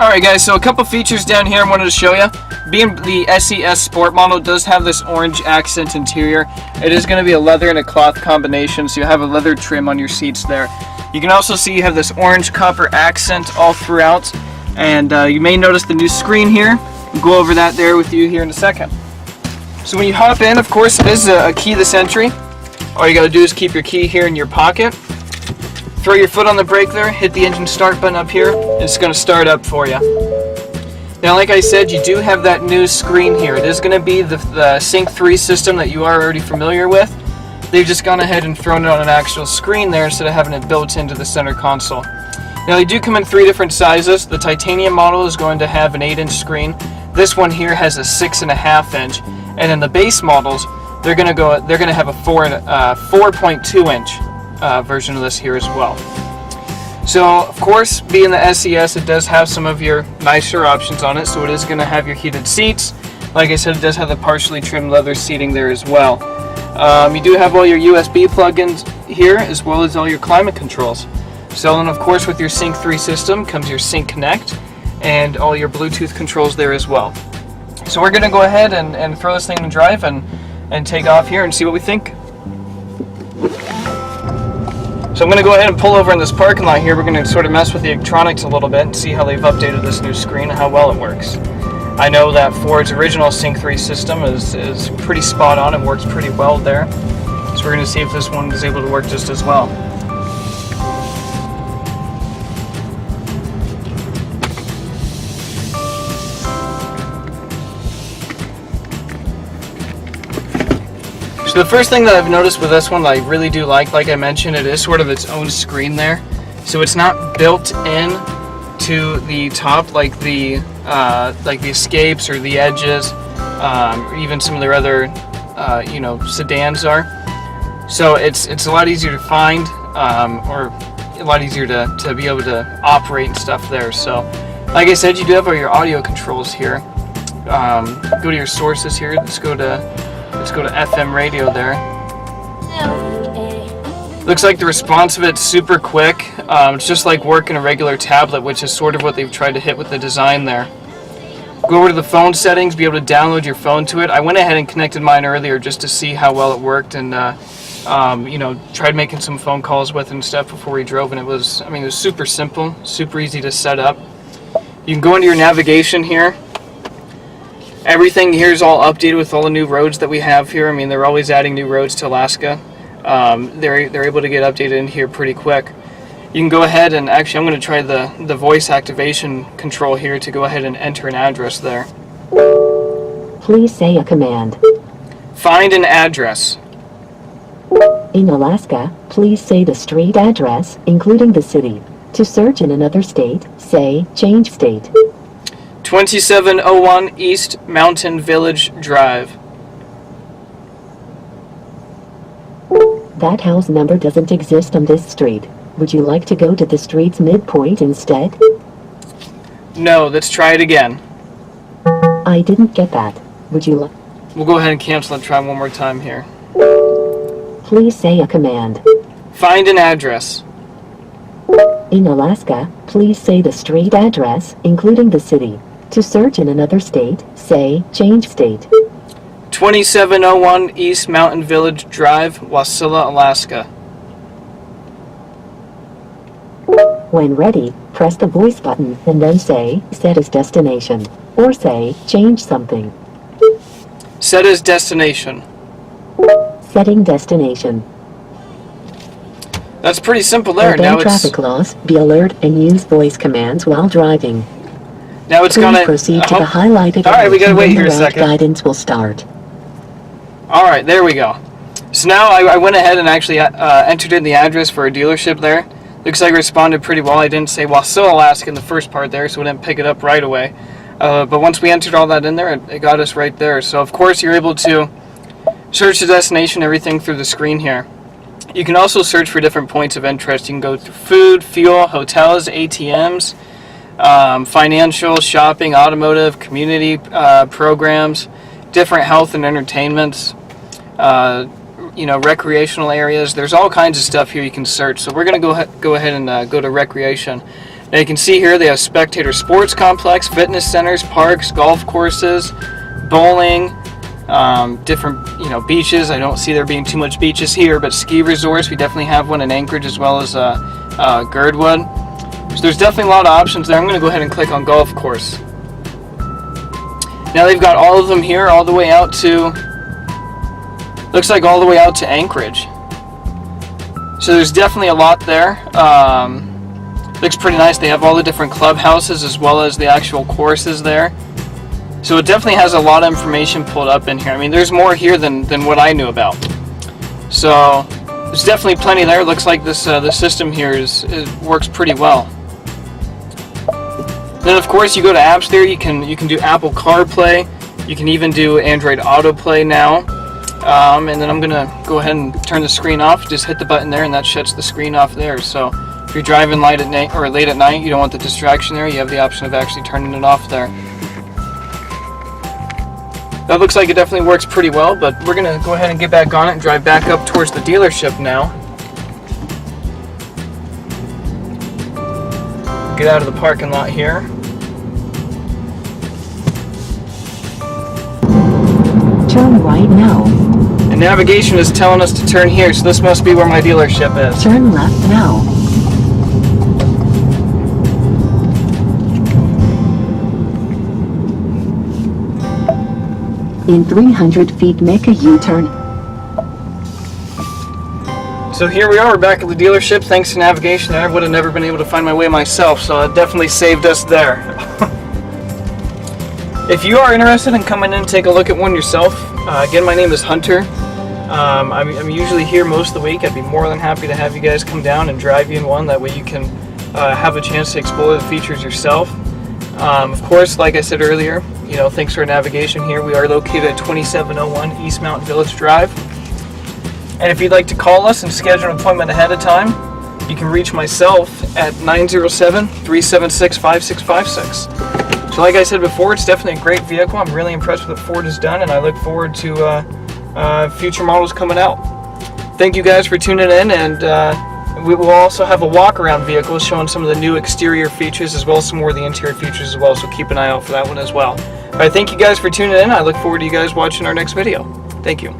Alright guys, so a couple features down here I wanted to show you. Being the SES Sport model does have this orange accent interior. It is going to be a leather and a cloth combination, so you have a leather trim on your seats there. You can also see you have this orange copper accent all throughout, and you may notice the new screen here. We'll go over that there with you here in a second. So when you hop in, of course, it is a keyless entry. All you got to do is keep your key here in your pocket. Throw your foot on the brake there, hit the engine start button up here, and it's going to start up for you. Now, like I said, you do have that new screen here. It is going to be the Sync 3 system that you are already familiar with. They've just gone ahead and thrown it on an actual screen there instead of having it built into the center console. Now, they do come in 3 different sizes. The titanium model is going to have an 8-inch screen. This one here has a 6.5-inch, and then the base models, they're going to have a 4.2-inch version of this here as well. So, of course, being the SES, it does have some of your nicer options on it. So it is going to have your heated seats. Like I said, it does have the partially trimmed leather seating there as well. You do have all your USB plugins here, as well as all your climate controls. So then, of course, with your Sync 3 system comes your Sync Connect and all your Bluetooth controls there as well. So we're going to go ahead and throw this thing in drive and take off here and see what we think. So I'm going to go ahead and pull over in this parking lot here. We're going to sort of mess with the electronics a little bit and see how they've updated this new screen and how well it works. I know that Ford's original Sync 3 system is pretty spot on and works pretty well there. So we're going to see if this one is able to work just as well. So the first thing that I've noticed with this one that I really do like I mentioned, it is sort of its own screen there. So it's not built in to the top like the Escapes or the Edges, or even some of their other sedans are. So it's a lot easier to find, or a lot easier to be able to operate and stuff there. So like I said, you do have all your audio controls here. Go to your sources here. Let's go to FM radio there. Looks like the response of it's super quick. It's just like working a regular tablet, which is sort of what they've tried to hit with the design there. Go over to the phone settings, be able to download your phone to it. I went ahead and connected mine earlier just to see how well it worked, and tried making some phone calls with it and stuff before we drove, and it was super simple, super easy to set up. You can go into your navigation here. Everything here is all updated with all the new roads that we have here. They're always adding new roads to Alaska. They're able to get updated in here pretty quick. You can go ahead and actually, I'm going to try the voice activation control here to go ahead and enter an address there. Please say a command. Find an address. In Alaska, please say the street address, including the city. To search in another state, say change state. 2701 East Mountain Village Drive. That house number doesn't exist on this street. Would you like to go to the street's midpoint instead? No, let's try it again. I didn't get that. Would you like... We'll go ahead and cancel and try one more time here. Please say a command. Find an address. In Alaska, please say the street address, including the city. To search in another state, say change state. 2701 East Mountain Village Drive, Wasilla, Alaska. When ready, press the voice button and then say set as destination, or say change something. Set as destination. Setting destination. That's pretty simple there. Obey traffic laws, be alert, and use voice commands while driving. Now it's gonna proceed to the highlighted. All right, we gotta wait here a second. Guidance will start. All right, there we go. So now I went ahead and actually entered in the address for a dealership there. Looks like it responded pretty well. I didn't say Wasilla, Alaska in the first part there, so we didn't pick it up right away. But once we entered all that in there, it got us right there. So of course you're able to search the destination, everything through the screen here. You can also search for different points of interest. You can go through food, fuel, hotels, ATMs, financial, shopping, automotive, community programs, different health and entertainments, recreational areas. There's all kinds of stuff here you can search. So we're going to go ahead and go to recreation. Now you can see here they have spectator sports complex, fitness centers, parks, golf courses, bowling, different beaches. I don't see there being too much beaches here, but ski resorts, we definitely have one in Anchorage as well as Girdwood. So there's definitely a lot of options there. I'm going to go ahead and click on golf course. Now they've got all of them here all the way out to, looks like all the way out to Anchorage. So there's definitely a lot there. Looks pretty nice. They have all the different clubhouses as well as the actual courses there. So it definitely has a lot of information pulled up in here. I mean, there's more here than what I knew about. So there's definitely plenty there. It looks like this the system here works pretty well. Then of course you go to apps there. You can do Apple CarPlay. You can even do Android Autoplay now. And then I'm gonna go ahead and turn the screen off. Just hit the button there, and that shuts the screen off there. So if you're driving late at night, you don't want the distraction there. You have the option of actually turning it off there. That looks like it definitely works pretty well, but we're going to go ahead and get back on it and drive back up towards the dealership now. Get out of the parking lot here. Turn right now. And navigation is telling us to turn here, so this must be where my dealership is. Turn left now. In 300 feet, make a U-turn. So here we are, we're back at the dealership. Thanks to navigation, I would have never been able to find my way myself, so it definitely saved us there. If you are interested in coming in and take a look at one yourself, again, my name is Hunter. I'm usually here most of the week. I'd be more than happy to have you guys come down and drive you in one. That way you can have a chance to explore the features yourself. Of course, like I said earlier, thanks to our navigation here, we are located at 2701 East Mountain Village Drive. And if you'd like to call us and schedule an appointment ahead of time, you can reach myself at 907-376-5656. So like I said before, it's definitely a great vehicle. I'm really impressed with what Ford has done, and I look forward to future models coming out. Thank you guys for tuning in, and we will also have a walk-around vehicle showing some of the new exterior features as well as some more of the interior features as well, so keep an eye out for that one as well. Alright, thank you guys for tuning in. I look forward to you guys watching our next video. Thank you.